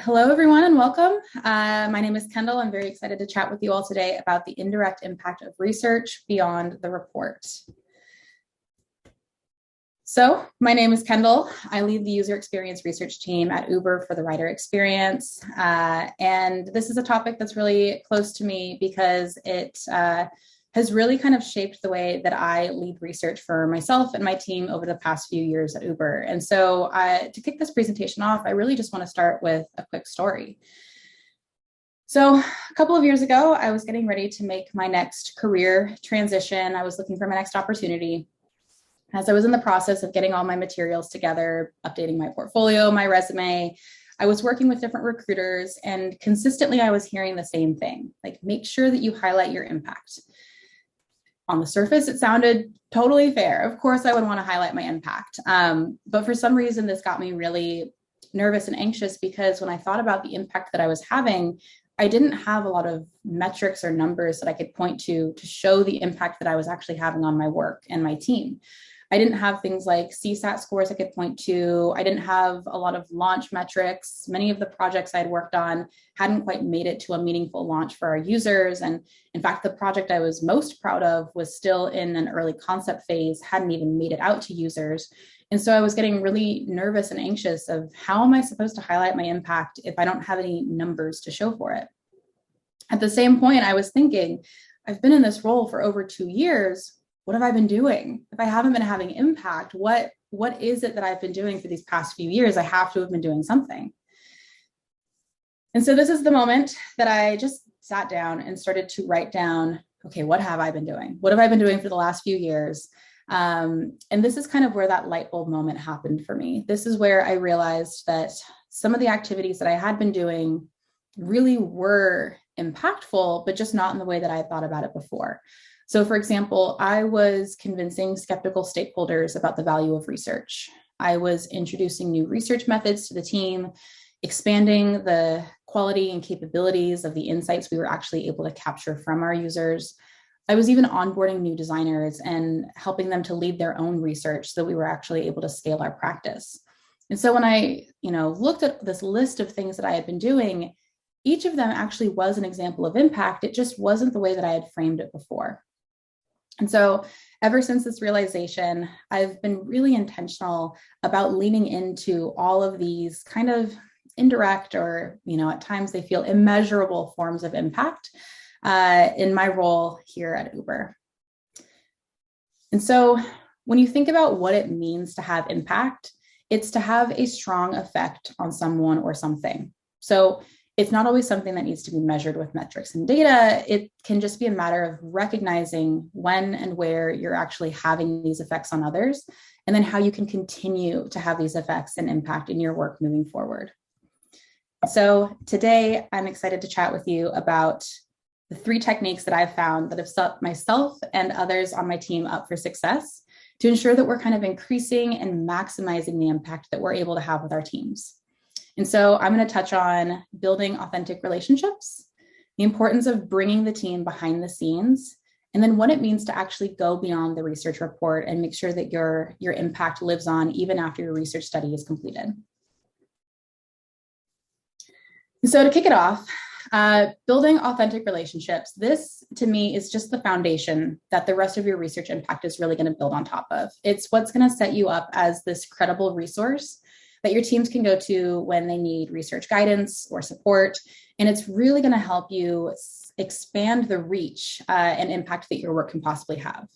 Hello, everyone, and welcome. My name is Kendall. I'm very excited to chat with you all today about the indirect impact of research beyond the report. So my name is Kendall. I lead the user experience research team at Uber for the rider experience. And this is a topic that's really close to me because it has really kind of shaped the way that I lead research for myself and my team over the past few years at Uber. And so to kick this presentation off, I really just want to start with a quick story. So a couple of years ago, I was getting ready to make my next career transition. I was looking for my next opportunity. As I was in the process of getting all my materials together, updating my portfolio, my resume, I was working with different recruiters, and consistently I was hearing the same thing, like make sure that you highlight your impact. On the surface, it sounded totally fair. Of course, I would want to highlight my impact. But for some reason, this got me really nervous and anxious because when I thought about the impact that I was having, I didn't have a lot of metrics or numbers that I could point to show the impact that I was actually having on my work and my team. I didn't have things like CSAT scores I could point to. I didn't have a lot of launch metrics. Many of the projects I'd worked on hadn't quite made it to a meaningful launch for our users. And in fact, the project I was most proud of was still in an early concept phase, hadn't even made it out to users. And so I was getting really nervous and anxious of how am I supposed to highlight my impact if I don't have any numbers to show for it? At the same point, I was thinking, I've been in this role for over 2 years. What have I been doing? If I haven't been having impact, what is it that I've been doing for these past few years? I have to have been doing something. And so this is the moment that I just sat down and started to write down, okay, what have I been doing? What have I been doing for the last few years? And this is kind of where that light bulb moment happened for me. This is where I realized that some of the activities that I had been doing really were impactful, but just not in the way that I had thought about it before. So for example, I was convincing skeptical stakeholders about the value of research. I was introducing new research methods to the team, expanding the quality and capabilities of the insights we were actually able to capture from our users. I was even onboarding new designers and helping them to lead their own research so that we were actually able to scale our practice. And so when I, looked at this list of things that I had been doing, each of them actually was an example of impact. It just wasn't the way that I had framed it before. And so ever since this realization, I've been really intentional about leaning into all of these kind of indirect or, at times they feel immeasurable forms of impact in my role here at Uber. And so when you think about what it means to have impact, it's to have a strong effect on someone or something. So it's not always something that needs to be measured with metrics and data. It can just be a matter of recognizing when and where you're actually having these effects on others, and then how you can continue to have these effects and impact in your work moving forward. So today, I'm excited to chat with you about the 3 techniques that I've found that have set myself and others on my team up for success to ensure that we're kind of increasing and maximizing the impact that we're able to have with our teams. And so I'm going to touch on building authentic relationships, the importance of bringing the team behind the scenes, and then what it means to actually go beyond the research report and make sure that your impact lives on even after your research study is completed. And so to kick it off, building authentic relationships, this to me is just the foundation that the rest of your research impact is really going to build on top of. It's what's going to set you up as this credible resource that your teams can go to when they need research guidance or support. And it's really going to help you expand the reach and impact that your work can possibly have.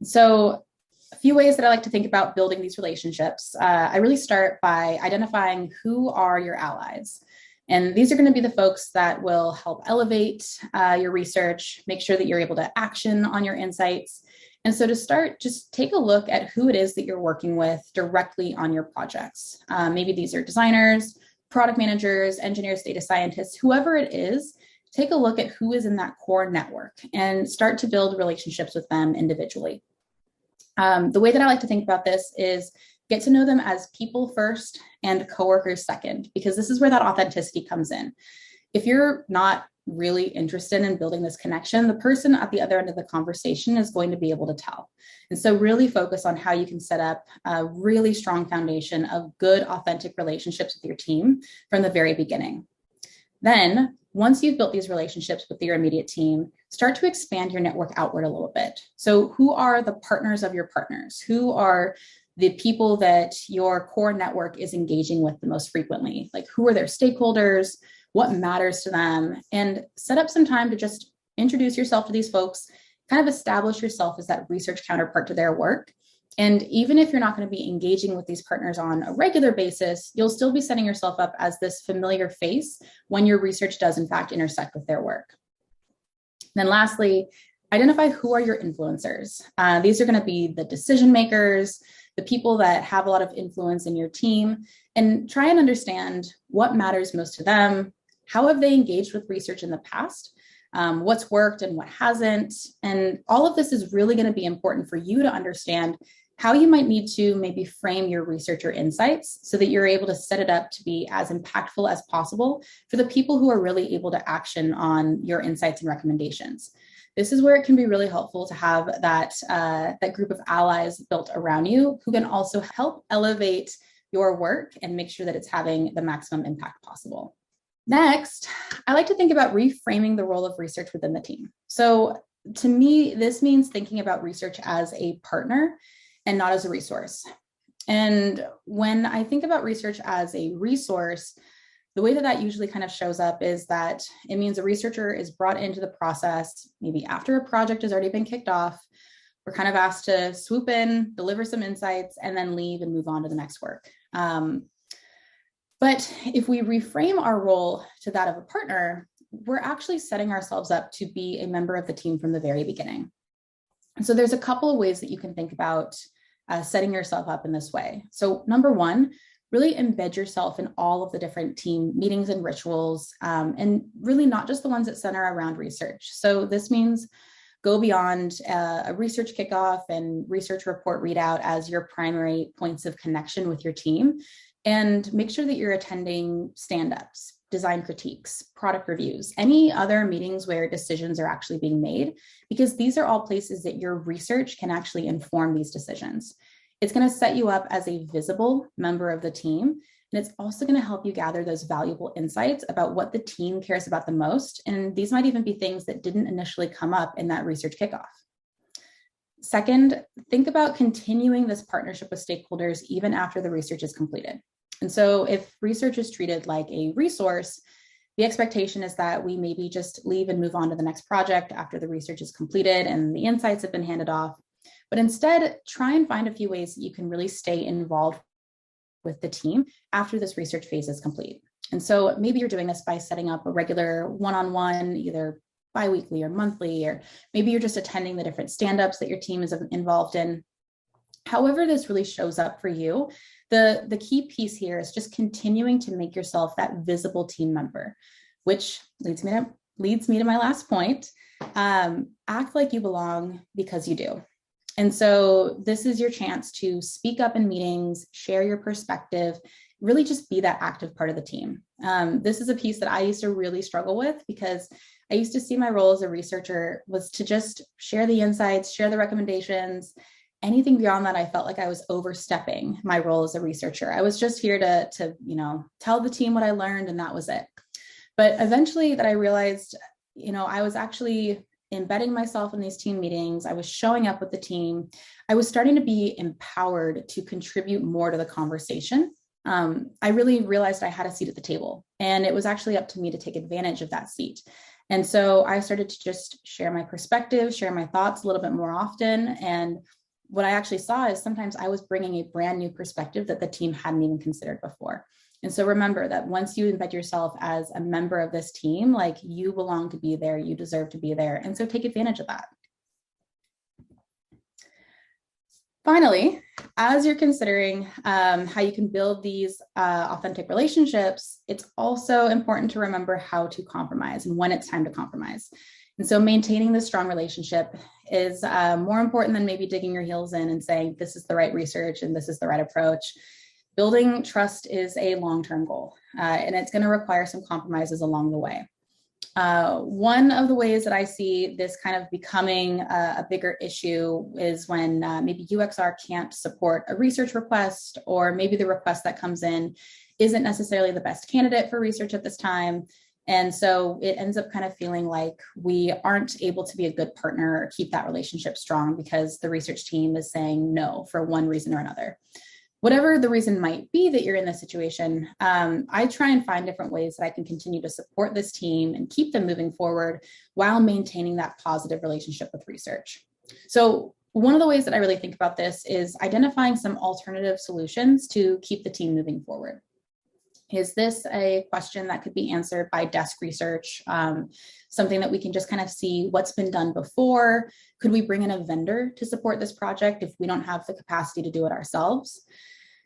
So a few ways that I like to think about building these relationships. I really start by identifying who are your allies. And these are going to be the folks that will help elevate your research, make sure that you're able to action on your insights. And so to start, just take a look at who it is that you're working with directly on your projects. Maybe these are designers, product managers, engineers, data scientists, whoever it is, take a look at who is in that core network and start to build relationships with them individually. The way that I like to think about this is get to know them as people first and coworkers second, because this is where that authenticity comes in. If you're not really interested in building this connection, the person at the other end of the conversation is going to be able to tell. And so really focus on how you can set up a really strong foundation of good, authentic relationships with your team from the very beginning. Then, once you've built these relationships with your immediate team, start to expand your network outward a little bit. So who are the partners of your partners? Who are the people that your core network is engaging with the most frequently? Like, who are their stakeholders? What matters to them? And set up some time to just introduce yourself to these folks, kind of establish yourself as that research counterpart to their work. And even if you're not going to be engaging with these partners on a regular basis, you'll still be setting yourself up as this familiar face when your research does in fact intersect with their work. And then lastly, identify who are your influencers. These are going to be the decision makers, the people that have a lot of influence in your team, and try and understand what matters most to them. How have they engaged with research in the past? What's worked and what hasn't? And all of this is really going to be important for you to understand how you might need to maybe frame your research or insights so that you're able to set it up to be as impactful as possible for the people who are really able to action on your insights and recommendations. This is where it can be really helpful to have that group of allies built around you who can also help elevate your work and make sure that it's having the maximum impact possible. Next, I like to think about reframing the role of research within the team. So to me, this means thinking about research as a partner and not as a resource. And when I think about research as a resource, the way that that usually kind of shows up is that it means a researcher is brought into the process, maybe after a project has already been kicked off. We're kind of asked to swoop in, deliver some insights, and then leave and move on to the next work. But if we reframe our role to that of a partner, we're actually setting ourselves up to be a member of the team from the very beginning. So there's a couple of ways that you can think about setting yourself up in this way. So number one, really embed yourself in all of the different team meetings and rituals, and really not just the ones that center around research. So this means go beyond a research kickoff and research report readout as your primary points of connection with your team, and make sure that you're attending stand-ups, design critiques, product reviews, any other meetings where decisions are actually being made, because these are all places that your research can actually inform these decisions. It's going to set you up as a visible member of the team, and it's also going to help you gather those valuable insights about what the team cares about the most. And these might even be things that didn't initially come up in that research kickoff. Second, think about continuing this partnership with stakeholders even after the research is completed. And so if research is treated like a resource, the expectation is that we maybe just leave and move on to the next project after the research is completed and the insights have been handed off. But instead, try and find a few ways that you can really stay involved with the team after this research phase is complete. And so maybe you're doing this by setting up a regular one-on-one, either biweekly or monthly, or maybe you're just attending the different stand-ups that your team is involved in. However this really shows up for you, the key piece here is just continuing to make yourself that visible team member, which leads me to my last point. Act like you belong because you do. And so this is your chance to speak up in meetings, share your perspective, really just be that active part of the team. This is a piece that I used to really struggle with because I used to see my role as a researcher was to just share the insights, share the recommendations. Anything beyond that, I felt like I was overstepping my role as a researcher. I was just here to tell the team what I learned, and that was it. But eventually that I realized, I was actually embedding myself in these team meetings. I was showing up with the team. I was starting to be empowered to contribute more to the conversation. I really realized I had a seat at the table, and it was actually up to me to take advantage of that seat. And so I started to just share my perspective, share my thoughts a little bit more often. And what I actually saw is sometimes I was bringing a brand new perspective that the team hadn't even considered before. And so remember that once you embed yourself as a member of this team, like you belong to be there, you deserve to be there. And so take advantage of that. Finally, as you're considering how you can build these authentic relationships, it's also important to remember how to compromise and when it's time to compromise. And so maintaining this strong relationship is more important than maybe digging your heels in and saying, this is the right research and this is the right approach. Building trust is a long-term goal. and it's going to require some compromises along the way. One of the ways that I see this kind of becoming a bigger issue is when maybe UXR can't support a research request, or maybe the request that comes in isn't necessarily the best candidate for research at this time. And so it ends up kind of feeling like we aren't able to be a good partner or keep that relationship strong because the research team is saying no for one reason or another. Whatever the reason might be that you're in this situation, I try and find different ways that I can continue to support this team and keep them moving forward while maintaining that positive relationship with research. So one of the ways that I really think about this is identifying some alternative solutions to keep the team moving forward. Is this a question that could be answered by desk research? Something that we can just kind of see what's been done before? Could we bring in a vendor to support this project if we don't have the capacity to do it ourselves?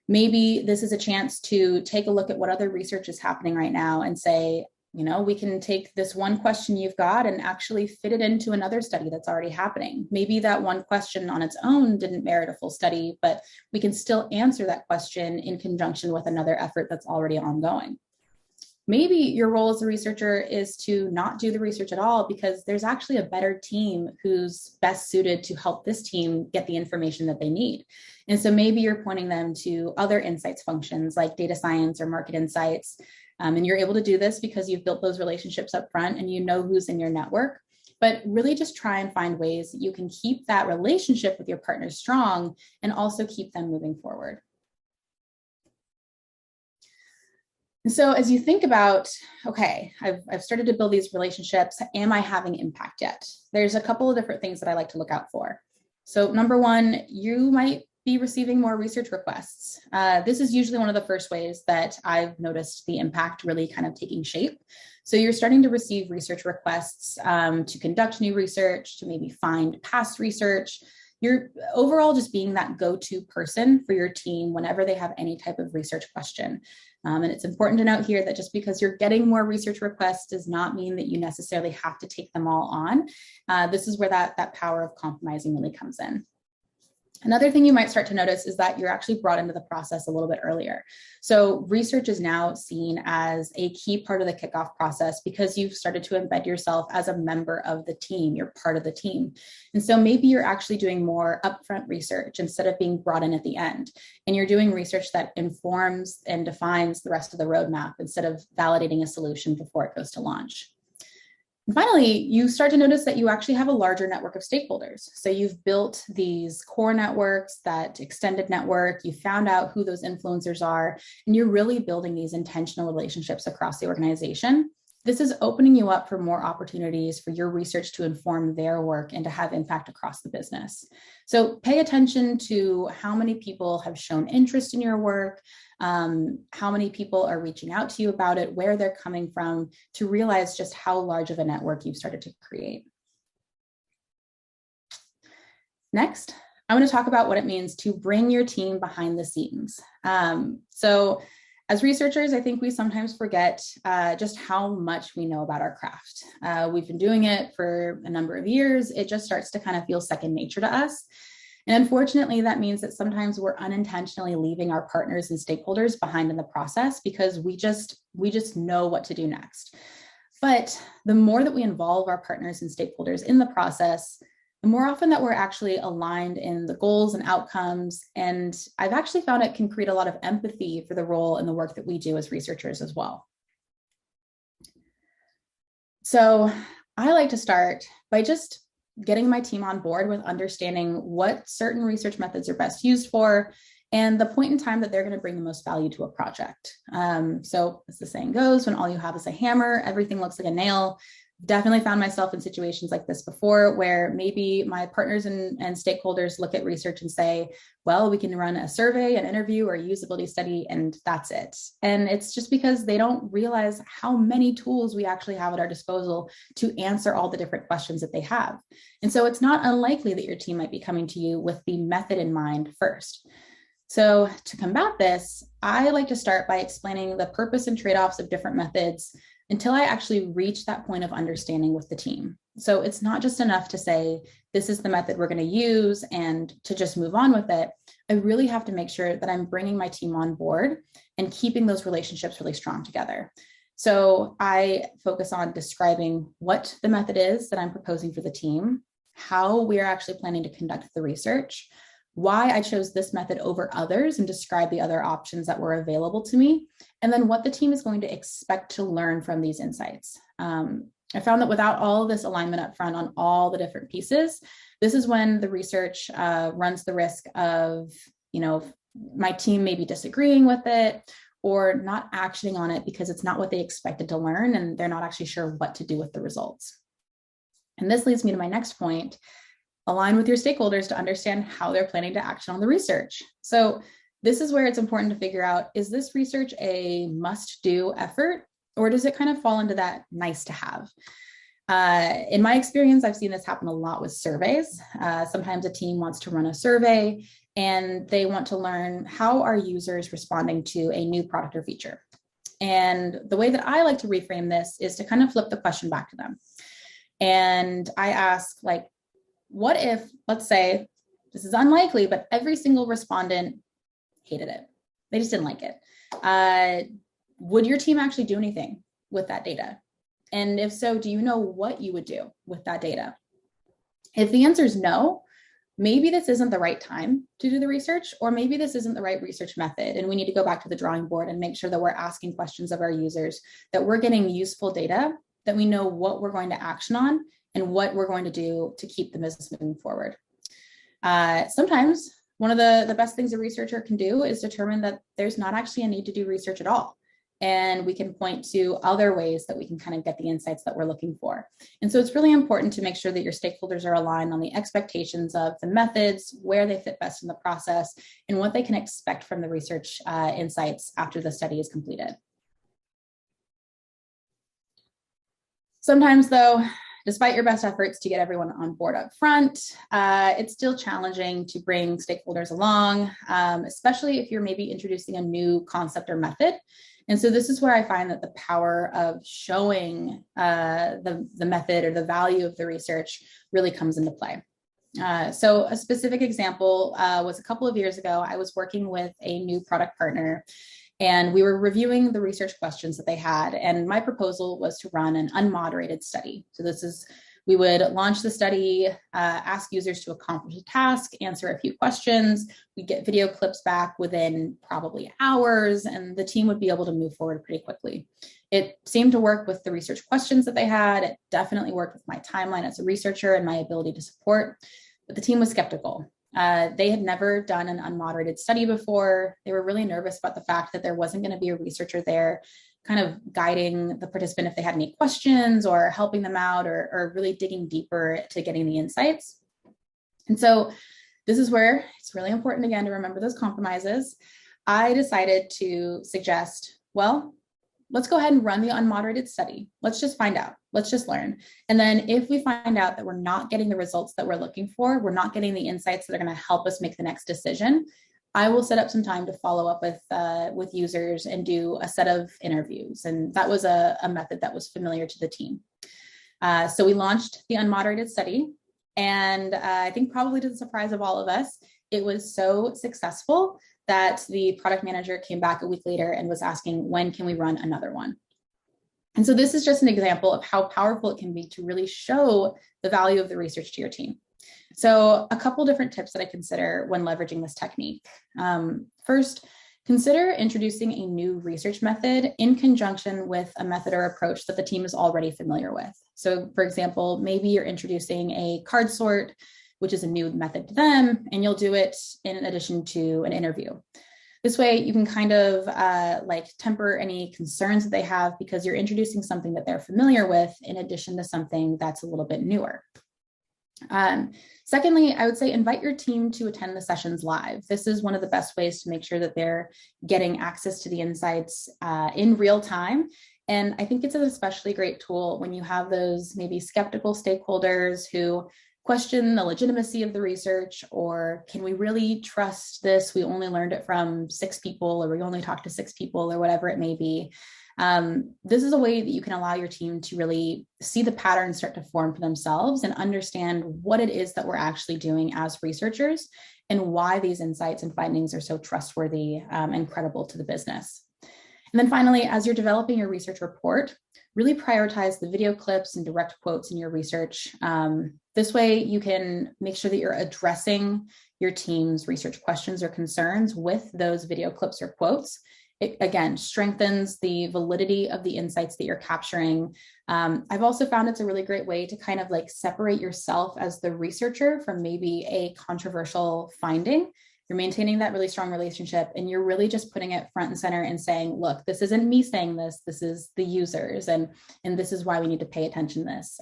Maybe this is a chance to take a look at what other research is happening right now and say, you know, we can take this one question you've got and actually fit it into another study that's already happening. Maybe that one question on its own didn't merit a full study, but we can still answer that question in conjunction with another effort that's already ongoing. Maybe your role as a researcher is to not do the research at all because there's actually a better team who's best suited to help this team get the information that they need. And so maybe you're pointing them to other insights functions like data science or market insights. And you're able to do this because you've built those relationships up front and you know who's in your network. But really just try and find ways that you can keep that relationship with your partners strong and also keep them moving forward. And so as you think about, okay, I've started to build these relationships, am I having impact yet? There's a couple of different things that I like to look out for. So number one, you might be receiving more research requests. This is usually one of the first ways that I've noticed the impact really kind of taking shape. So you're starting to receive research requests to conduct new research, to maybe find past research. You're overall just being that go-to person for your team whenever they have any type of research question. And it's important to note here that just because you're getting more research requests does not mean that you necessarily have to take them all on. This is where that power of compromising really comes in. Another thing you might start to notice is that you're actually brought into the process a little bit earlier. So research is now seen as a key part of the kickoff process because you've started to embed yourself as a member of the team. You're part of the team. And so maybe you're actually doing more upfront research instead of being brought in at the end. And you're doing research that informs and defines the rest of the roadmap instead of validating a solution before it goes to launch. And finally, you start to notice that you actually have a larger network of stakeholders. So you've built these core networks, that extended network, you found out who those influencers are, and you're really building these intentional relationships across the organization. This is opening you up for more opportunities for your research to inform their work and to have impact across the business. So pay attention to how many people have shown interest in your work, how many people are reaching out to you about it, where they're coming from, to realize just how large of a network you've started to create. Next, I want to talk about what it means to bring your team behind the scenes. So as researchers, I think we sometimes forget just how much we know about our craft. We've been doing it for a number of years. It just starts to kind of feel second nature to us. And unfortunately, that means that sometimes we're unintentionally leaving our partners and stakeholders behind in the process because we just know what to do next. But the more that we involve our partners and stakeholders in the process, the more often that we're actually aligned in the goals and outcomes. And I've actually found it can create a lot of empathy for the role and the work that we do as researchers as well. So I like to start by just getting my team on board with understanding what certain research methods are best used for and the point in time that they're going to bring the most value to a project. So as the saying goes, when all you have is a hammer, everything looks like a nail. Definitely found myself in situations like this before where maybe my partners and stakeholders look at research and say, well, we can run a survey, an interview, or a usability study, and that's it. And it's just because they don't realize how many tools we actually have at our disposal to answer all the different questions that they have. And so it's not unlikely that your team might be coming to you with the method in mind first. So to combat this, I like to start by explaining the purpose and trade-offs of different methods until I actually reach that point of understanding with the team. So it's not just enough to say, this is the method we're going to use and to just move on with it. I really have to make sure that I'm bringing my team on board and keeping those relationships really strong together. So I focus on describing what the method is that I'm proposing for the team, how we are actually planning to conduct the research, why I chose this method over others and describe the other options that were available to me, and then what the team is going to expect to learn from these insights. I found that without all of this alignment up front on all the different pieces, this is when the research runs the risk of, my team maybe disagreeing with it or not actioning on it because it's not what they expected to learn and they're not actually sure what to do with the results. And this leads me to my next point. Align with your stakeholders to understand how they're planning to action on the research. So this is where it's important to figure out, is this research a must-do effort, or does it kind of fall into that nice to have? In my experience, I've seen this happen a lot with surveys. Sometimes a team wants to run a survey and they want to learn how are users responding to a new product or feature. And the way that I like to reframe this is to kind of flip the question back to them. And I ask, like, what if, let's say, this is unlikely, but every single respondent hated it. They just didn't like it. Would your team actually do anything with that data? And if so, do you know what you would do with that data? If the answer is no, maybe this isn't the right time to do the research, or maybe this isn't the right research method. And we need to go back to the drawing board and make sure that we're asking questions of our users, that we're getting useful data, that we know what we're going to action on and what we're going to do to keep the business moving forward. Sometimes one of the best things a researcher can do is determine that there's not actually a need to do research at all. And we can point to other ways that we can kind of get the insights that we're looking for. And so it's really important to make sure that your stakeholders are aligned on the expectations of the methods, where they fit best in the process, and what they can expect from the research insights after the study is completed. Sometimes though, despite your best efforts to get everyone on board up front, it's still challenging to bring stakeholders along, especially if you're maybe introducing a new concept or method. And so this is where I find that the power of showing the method or the value of the research really comes into play. So a specific example was a couple of years ago, I was working with a new product partner, and we were reviewing the research questions that they had. And my proposal was to run an unmoderated study. So we would launch the study, ask users to accomplish a task, answer a few questions. We'd get video clips back within probably hours, and the team would be able to move forward pretty quickly. It seemed to work with the research questions that they had. It definitely worked with my timeline as a researcher and my ability to support, but the team was skeptical. They had never done an unmoderated study before. They were really nervous about the fact that there wasn't going to be a researcher there kind of guiding the participant if they had any questions or helping them out or really digging deeper to getting the insights. And so this is where it's really important, again, to remember those compromises. I decided to suggest, well, let's go ahead and run the unmoderated study. Let's just find out. Let's just learn. And then if we find out that we're not getting the results that we're looking for, we're not getting the insights that are going to help us make the next decision, I will set up some time to follow up with users and do a set of interviews. And that was a method that was familiar to the team. So we launched the unmoderated study. And I think probably to the surprise of all of us, it was so successful that the product manager came back a week later and was asking, when can we run another one? And so this is just an example of how powerful it can be to really show the value of the research to your team. So a couple different tips that I consider when leveraging this technique. First, consider introducing a new research method in conjunction with a method or approach that the team is already familiar with. So for example, maybe you're introducing a card sort, which is a new method to them, and you'll do it in addition to an interview. This way you can kind of temper any concerns that they have because you're introducing something that they're familiar with in addition to something that's a little bit newer. Secondly, I would say invite your team to attend the sessions live. This is one of the best ways to make sure that they're getting access to the insights in real time. And I think it's an especially great tool when you have those maybe skeptical stakeholders who question the legitimacy of the research, or can we really trust this? We only learned it from 6 people, or we only talked to 6 people, or whatever it may be. This is a way that you can allow your team to really see the patterns start to form for themselves and understand what it is that we're actually doing as researchers and why these insights and findings are so trustworthy and credible to the business. And then finally, as you're developing your research report, really prioritize the video clips and direct quotes in your research. This way you can make sure that you're addressing your team's research questions or concerns with those video clips or quotes. It, again, strengthens the validity of the insights that you're capturing. I've also found it's a really great way to kind of like separate yourself as the researcher from maybe a controversial finding. You're maintaining that really strong relationship, and you're really just putting it front and center and saying, look, this isn't me saying this is the users, and this is why we need to pay attention to this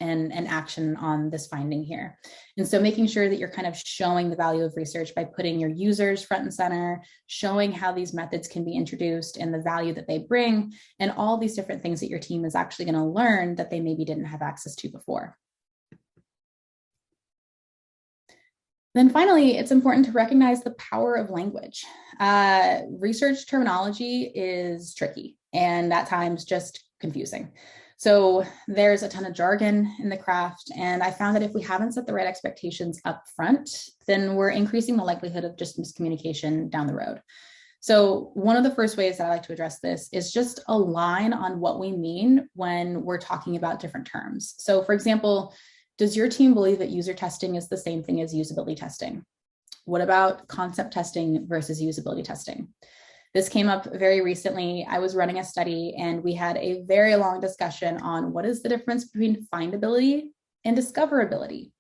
and action on this finding here. And so making sure that you're kind of showing the value of research by putting your users front and center, showing how these methods can be introduced and the value that they bring, and all these different things that your team is actually going to learn that they maybe didn't have access to before. Then finally, it's important to recognize the power of language. Research terminology is tricky and at times just confusing. So there's a ton of jargon in the craft, and I found that if we haven't set the right expectations up front, then we're increasing the likelihood of just miscommunication down the road. So one of the first ways that I like to address this is just align on what we mean when we're talking about different terms. So for example, does your team believe that user testing is the same thing as usability testing? What about concept testing versus usability testing? This came up very recently. I was running a study and we had a very long discussion on what is the difference between findability and discoverability.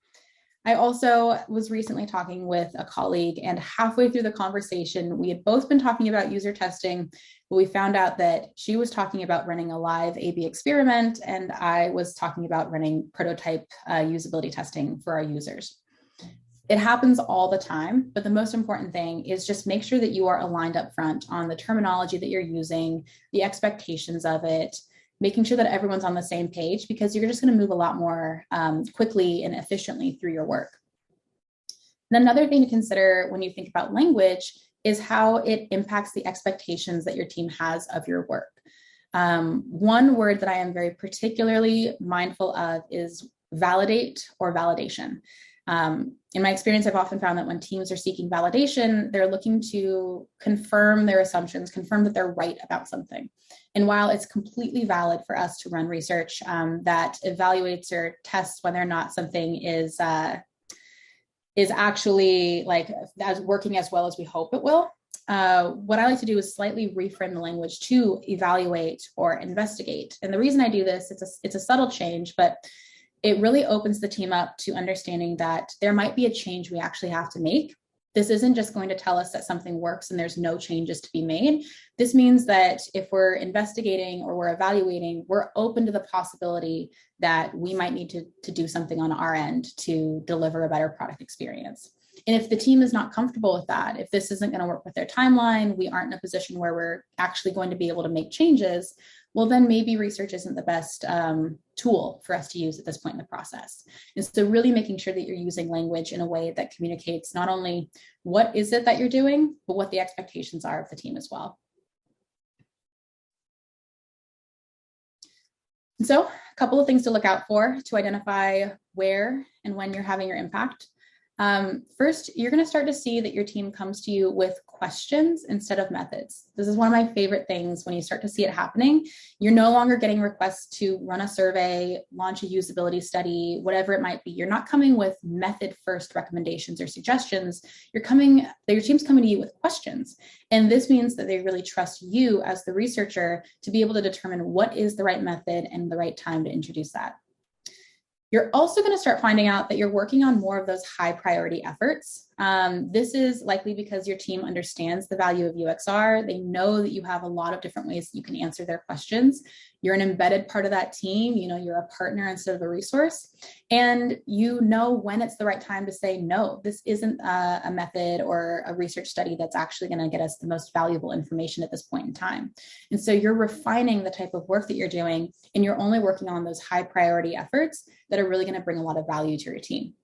I also was recently talking with a colleague, and halfway through the conversation, we had both been talking about user testing, but we found out that she was talking about running a live A/B experiment, and I was talking about running prototype usability testing for our users. It happens all the time, but the most important thing is just make sure that you are aligned up front on the terminology that you're using, the expectations of it, making sure that everyone's on the same page, because you're just going to move a lot more quickly and efficiently through your work. And another thing to consider when you think about language is how it impacts the expectations that your team has of your work. One word that I am very particularly mindful of is validate or validation. In my experience, I've often found that when teams are seeking validation, they're looking to confirm their assumptions, confirm that they're right about something. And while it's completely valid for us to run research that evaluates or tests whether or not something is actually like as working as well as we hope it will, what I like to do is slightly reframe the language to evaluate or investigate. And the reason I do this, it's a subtle change, but it really opens the team up to understanding that there might be a change we actually have to make. This isn't just going to tell us that something works and there's no changes to be made. This means that if we're investigating or we're evaluating, we're open to the possibility that we might need to do something on our end to deliver a better product experience. And if the team is not comfortable with that, if this isn't going to work with their timeline, we aren't in a position where we're actually going to be able to make changes, well, then maybe research isn't the best tool for us to use at this point in the process. And so really making sure that you're using language in a way that communicates not only what is it that you're doing, but what the expectations are of the team as well. And so a couple of things to look out for to identify where and when you're having your impact. First, you're going to start to see that your team comes to you with questions instead of methods. This is one of my favorite things when you start to see it happening. You're no longer getting requests to run a survey, launch a usability study, whatever it might be. You're not coming with method first recommendations or suggestions. Your team's coming to you with questions. And this means that they really trust you as the researcher to be able to determine what is the right method and the right time to introduce that. You're also going to start finding out that you're working on more of those high priority efforts. This is likely because your team understands the value of UXR. They know that you have a lot of different ways that you can answer their questions. You're an embedded part of that team. You know, you're a partner instead of a resource. And you know when it's the right time to say, no, this isn't a method or a research study that's actually going to get us the most valuable information at this point in time. And so you're refining the type of work that you're doing, and you're only working on those high priority efforts that are really going to bring a lot of value to your team.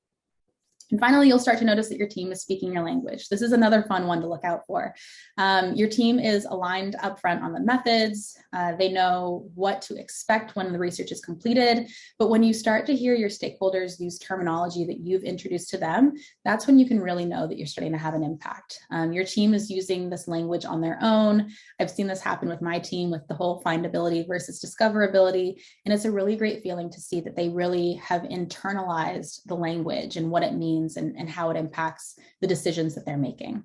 And finally, you'll start to notice that your team is speaking your language. This is another fun one to look out for. Your team is aligned upfront on the methods. They know what to expect when the research is completed. But when you start to hear your stakeholders use terminology that you've introduced to them, that's when you can really know that you're starting to have an impact. Your team is using this language on their own. I've seen this happen with my team with the whole findability versus discoverability. And it's a really great feeling to see that they really have internalized the language and what it means and how it impacts the decisions that they're making.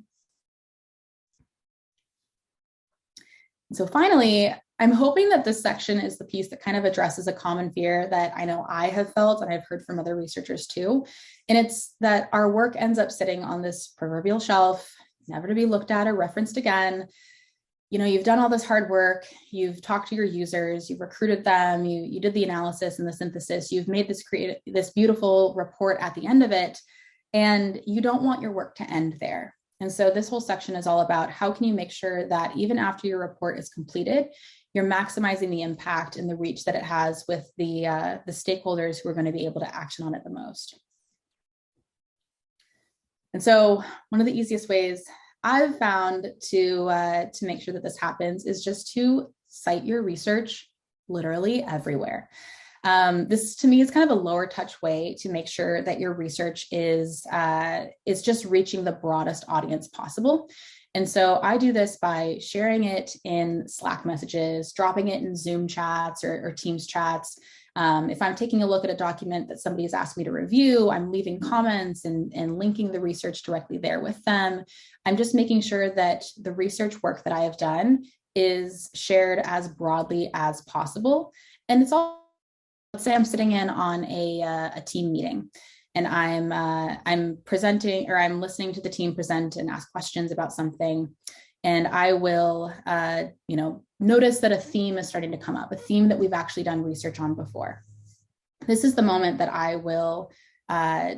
So finally, I'm hoping that this section is the piece that kind of addresses a common fear that I know I have felt and I've heard from other researchers too. And it's that our work ends up sitting on this proverbial shelf, never to be looked at or referenced again. You've done all this hard work, you've talked to your users, you've recruited them, you did the analysis and the synthesis, you've made this beautiful report at the end of it, and you don't want your work to end there. And so this whole section is all about how can you make sure that even after your report is completed, you're maximizing the impact and the reach that it has with the stakeholders who are going to be able to action on it the most. And so one of the easiest ways I've found to make sure that this happens is just to cite your research literally everywhere. This to me is kind of a lower touch way to make sure that your research is just reaching the broadest audience possible. And so I do this by sharing it in Slack messages, dropping it in Zoom chats or Teams chats. If I'm taking a look at a document that somebody has asked me to review, I'm leaving comments and linking the research directly there with them. I'm just making sure that the research work that I have done is shared as broadly as possible. And it's all, let's say I'm sitting in on a team meeting and I'm presenting, or I'm listening to the team present and ask questions about something. And I will, notice that a theme is starting to come up, a theme that we've actually done research on before. This is the moment that I will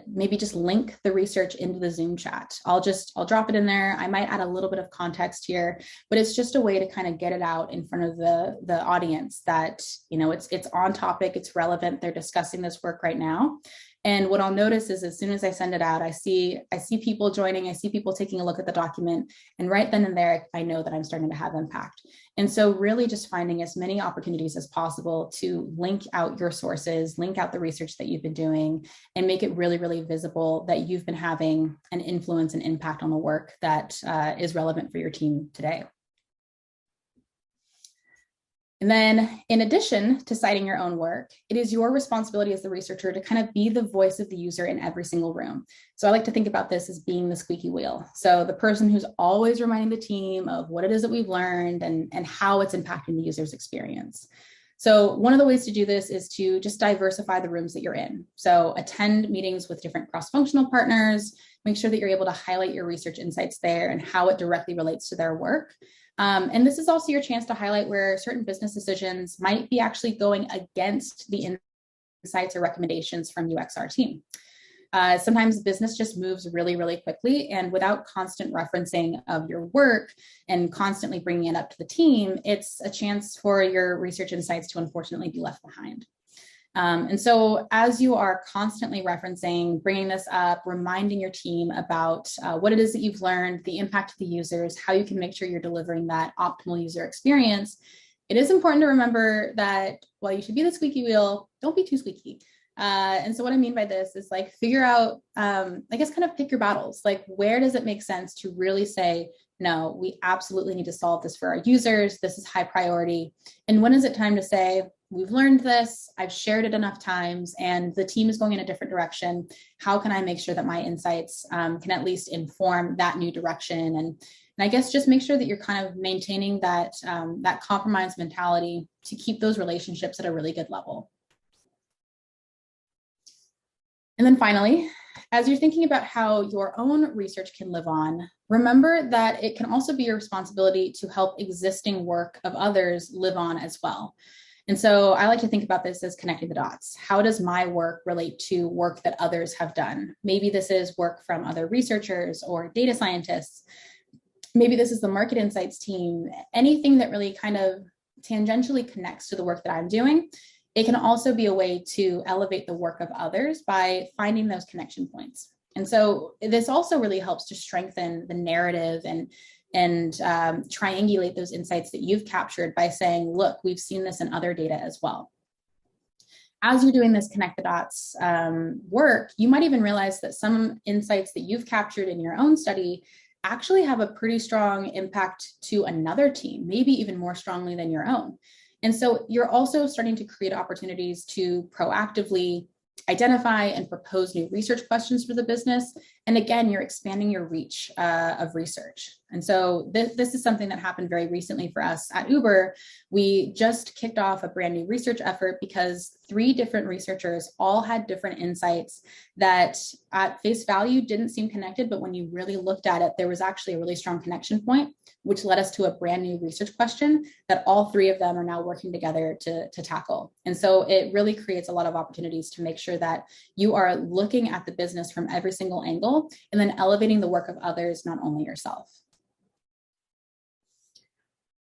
maybe just link the research into the Zoom chat. I'll drop it in there. I might add a little bit of context here, but it's just a way to kind of get it out in front of the audience that, it's on topic, it's relevant. They're discussing this work right now. And what I'll notice is as soon as I send it out, I see people joining, I see people taking a look at the document, and right then and there, I know that I'm starting to have impact. And so really just finding as many opportunities as possible to link out your sources, link out the research that you've been doing, and make it really, really visible that you've been having an influence and impact on the work that is relevant for your team today. And then in addition to citing your own work, it is your responsibility as the researcher to kind of be the voice of the user in every single room. So I like to think about this as being the squeaky wheel. So the person who's always reminding the team of what it is that we've learned and how it's impacting the user's experience. So one of the ways to do this is to just diversify the rooms that you're in. So attend meetings with different cross-functional partners, make sure that you're able to highlight your research insights there and how it directly relates to their work. And this is also your chance to highlight where certain business decisions might be actually going against the insights or recommendations from UXR team. Sometimes business just moves really, really quickly, and without constant referencing of your work and constantly bringing it up to the team, it's a chance for your research insights to unfortunately be left behind. And so as you are constantly referencing, bringing this up, reminding your team about what it is that you've learned, the impact of the users, how you can make sure you're delivering that optimal user experience, it is important to remember that while you should be the squeaky wheel, don't be too squeaky. And so what I mean by this is like figure out, kind of pick your battles. Like where does it make sense to really say, no, we absolutely need to solve this for our users. This is high priority. And when is it time to say, we've learned this, I've shared it enough times, and the team is going in a different direction. How can I make sure that my insights can at least inform that new direction? And I guess just make sure that you're kind of maintaining that, that compromise mentality to keep those relationships at a really good level. And then finally, as you're thinking about how your own research can live on, remember that it can also be your responsibility to help existing work of others live on as well. And so I like to think about this as connecting the dots. How does my work relate to work that others have done? Maybe this is work from other researchers or data scientists. Maybe this is the market insights team, anything that really kind of tangentially connects to the work that I'm doing. It can also be a way to elevate the work of others by finding those connection points. And so this also really helps to strengthen the narrative and triangulate those insights that you've captured by saying, look, we've seen this in other data as well. As you're doing this connect the dots work, you might even realize that some insights that you've captured in your own study actually have a pretty strong impact to another team, maybe even more strongly than your own. And so you're also starting to create opportunities to proactively identify and propose new research questions for the business. And again, you're expanding your reach of research. And so this is something that happened very recently for us at Uber. We just kicked off a brand new research effort because 3 different researchers all had different insights that at face value didn't seem connected, but when you really looked at it, there was actually a really strong connection point, which led us to a brand new research question that all 3 of them are now working together to tackle. And so it really creates a lot of opportunities to make sure that you are looking at the business from every single angle and then elevating the work of others, not only yourself.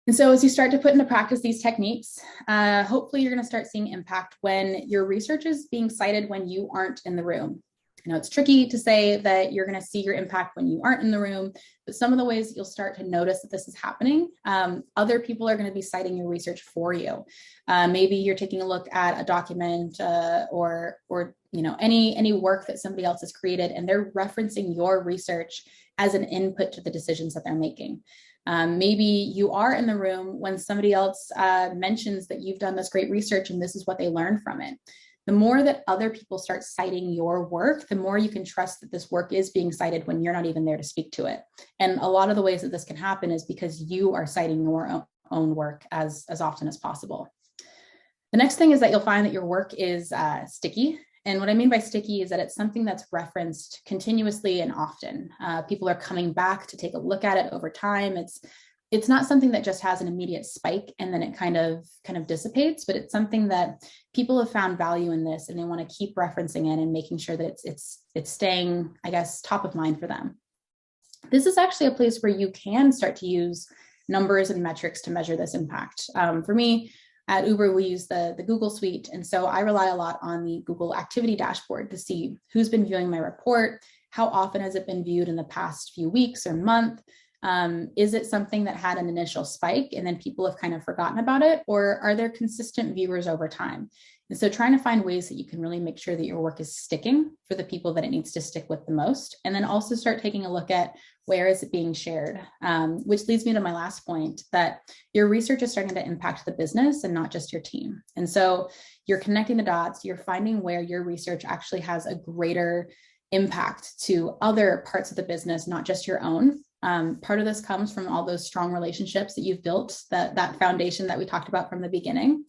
And so as you start to put into practice these techniques, hopefully you're going to start seeing impact when your research is being cited when you aren't in the room. I know it's tricky to say that you're going to see your impact when you aren't in the room, but some of the ways that you'll start to notice that this is happening, other people are going to be citing your research for you. Maybe you're taking a look at a document or any work that somebody else has created, and they're referencing your research as an input to the decisions that they're making. Maybe you are in the room when somebody else mentions that you've done this great research and this is what they learned from it. The more that other people start citing your work, the more you can trust that this work is being cited when you're not even there to speak to it. And a lot of the ways that this can happen is because you are citing your own work as often as possible. The next thing is that you'll find that your work is sticky. And what I mean by sticky is that it's something that's referenced continuously and often. People are coming back to take a look at it over time. It's not something that just has an immediate spike and then it kind of dissipates, but it's something that people have found value in this and they want to keep referencing it and making sure that it's staying, I guess, top of mind for them. This is actually a place where you can start to use numbers and metrics to measure this impact. For me, at Uber, we use the Google Suite. And so I rely a lot on the Google activity dashboard to see who's been viewing my report, how often has it been viewed in the past few weeks or month. Is it something that had an initial spike and then people have kind of forgotten about it? Or are there consistent viewers over time? And so trying to find ways that you can really make sure that your work is sticking for the people that it needs to stick with the most. And then also start taking a look at where is it being shared, which leads me to my last point, that your research is starting to impact the business and not just your team. And so you're connecting the dots, you're finding where your research actually has a greater impact to other parts of the business, not just your own. Part of this comes from all those strong relationships that you've built, that foundation that we talked about from the beginning.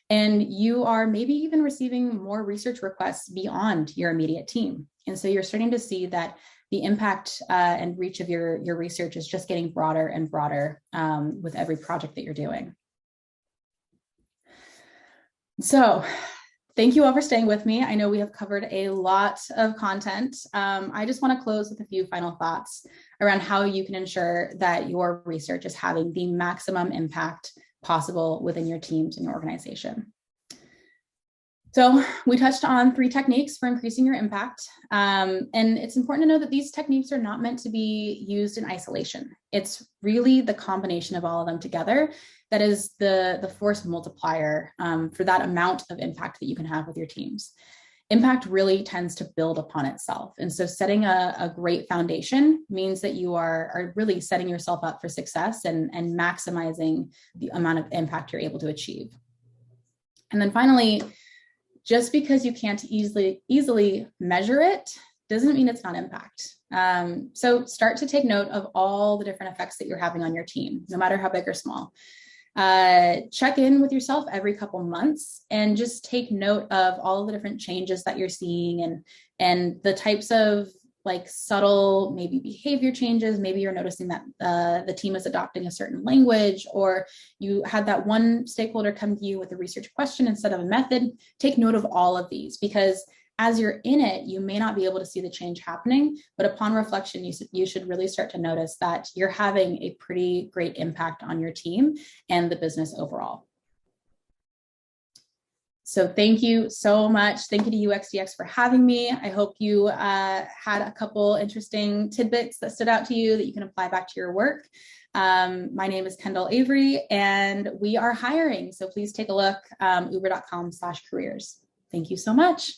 And you are maybe even receiving more research requests beyond your immediate team. And so you're starting to see that the impact and reach of your research is just getting broader and broader with every project that you're doing. So thank you all for staying with me. I know we have covered a lot of content. I just want to close with a few final thoughts around how you can ensure that your research is having the maximum impact possible within your teams and your organization. So we touched on 3 techniques for increasing your impact. And it's important to know that these techniques are not meant to be used in isolation. It's really the combination of all of them together that is the force multiplier for that amount of impact that you can have with your teams. Impact really tends to build upon itself. And so setting a great foundation means that you are really setting yourself up for success and maximizing the amount of impact you're able to achieve. And then finally, just because you can't easily measure it doesn't mean it's not impact. So start to take note of all the different effects that you're having on your team, no matter how big or small. Check in with yourself every couple months and just take note of all the different changes that you're seeing and the types of like subtle maybe behavior changes. Maybe you're noticing that the team is adopting a certain language, or you had that one stakeholder come to you with a research question instead of a method. Take note of all of these, because as you're in it, you may not be able to see the change happening, but upon reflection, you should really start to notice that you're having a pretty great impact on your team and the business overall. So thank you so much. Thank you to UXDX for having me. I hope you had a couple interesting tidbits that stood out to you that you can apply back to your work. My name is Kendall Avery, and we are hiring. So please take a look, uber.com/careers. Thank you so much.